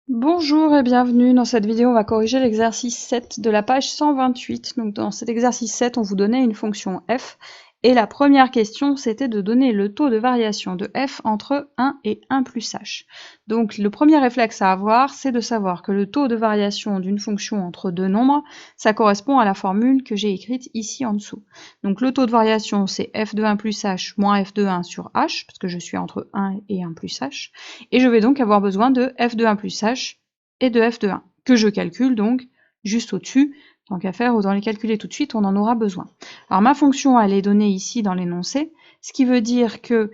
Bonjour et bienvenue. Dans cette vidéo, on va corriger l'exercice 7 de la page 128. Donc dans cet exercice 7, on vous donnait une fonction f et la première question, c'était de donner le taux de variation de f entre 1 et 1 plus h. Donc le premier réflexe à avoir, c'est de savoir que le taux de variation d'une fonction entre deux nombres, ça correspond à la formule que j'ai écrite ici en dessous. Donc le taux de variation, c'est f de 1 plus h moins f de 1 sur h, parce que je suis entre 1 et 1 plus h. Et je vais donc avoir besoin de f de 1 plus h et de f de 1, que je calcule donc juste au-dessus. Tant qu'à faire, autant les calculer tout de suite, on en aura besoin. Alors ma fonction, elle est donnée ici dans l'énoncé, ce qui veut dire que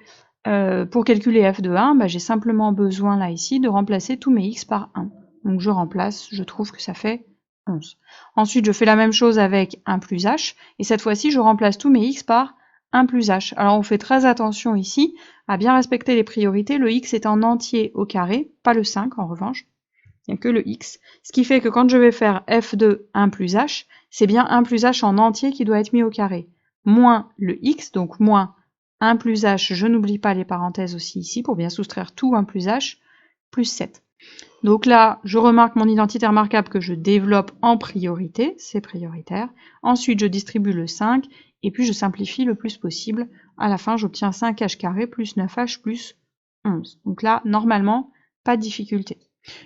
pour calculer f de 1, j'ai simplement besoin là ici de remplacer tous mes x par 1. Donc je remplace, je trouve que ça fait 11. Ensuite, je fais la même chose avec 1 plus h, et cette fois-ci, je remplace tous mes x par 1 plus h. Alors on fait très attention ici à bien respecter les priorités. Le x est en entier au carré, pas le 5 en revanche. Il n'y a que le x. Ce qui fait que quand je vais faire f de 1 plus h, c'est bien 1 plus h en entier qui doit être mis au carré. Moins le x, donc moins 1 plus h, je n'oublie pas les parenthèses aussi ici pour bien soustraire tout 1 plus h, plus 7. Donc là, je remarque mon identité remarquable que je développe en priorité, c'est prioritaire. Ensuite, je distribue le 5, et puis je simplifie le plus possible. À la fin, j'obtiens 5h carré plus 9h plus 11. Donc là, normalement, pas de difficulté.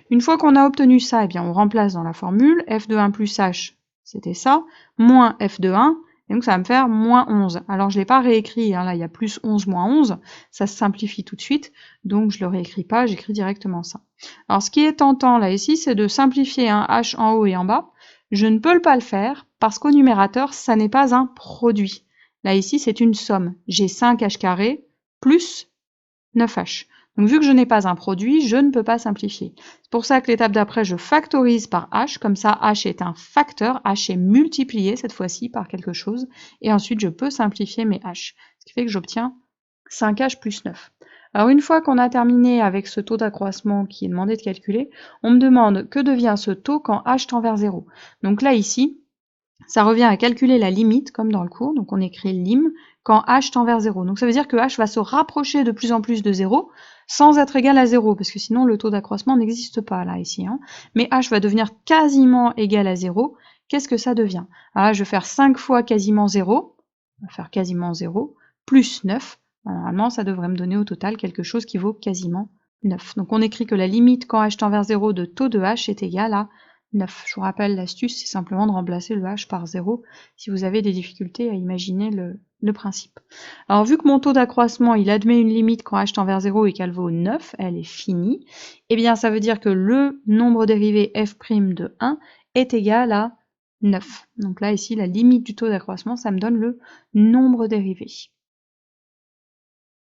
Une fois qu'on a obtenu ça, eh bien, on remplace dans la formule f de 1 plus h, c'était ça, moins f de 1, et donc ça va me faire moins 11. Alors je ne l'ai pas réécrit, hein, là il y a plus 11 moins 11, ça se simplifie tout de suite, donc je ne le réécris pas, j'écris directement ça. Alors ce qui est tentant là ici, c'est de simplifier un h en haut et en bas. Je ne peux pas le faire parce qu'au numérateur, ça n'est pas un produit. Là ici, c'est une somme. J'ai 5h carré plus 9h. Donc vu que je n'ai pas un produit, je ne peux pas simplifier. C'est pour ça que l'étape d'après, je factorise par h, comme ça h est un facteur, h est multiplié cette fois-ci par quelque chose, et ensuite je peux simplifier mes h, ce qui fait que j'obtiens 5h plus 9. Alors une fois qu'on a terminé avec ce taux d'accroissement qui est demandé de calculer, on me demande que devient ce taux quand h tend vers 0. Donc là ici, ça revient à calculer la limite, comme dans le cours, donc on écrit lim quand h tend vers 0. Donc ça veut dire que h va se rapprocher de plus en plus de 0, sans être égal à 0, parce que sinon le taux d'accroissement n'existe pas là, ici. Hein. Mais h va devenir quasiment égal à 0. Qu'est-ce que ça devient? Ah, je vais faire 5 fois quasiment 0, on va faire quasiment 0, plus 9. Normalement, ça devrait me donner au total quelque chose qui vaut quasiment 9. Donc on écrit que la limite quand h tend vers 0 de taux de h est égale à 9. Je vous rappelle, l'astuce, c'est simplement de remplacer le h par 0 si vous avez des difficultés à imaginer le principe. Alors, vu que mon taux d'accroissement, il admet une limite quand h tend vers 0 et qu'elle vaut 9, elle est finie, eh bien, ça veut dire que le nombre dérivé f' de 1 est égal à 9. Donc là, ici, la limite du taux d'accroissement, ça me donne le nombre dérivé.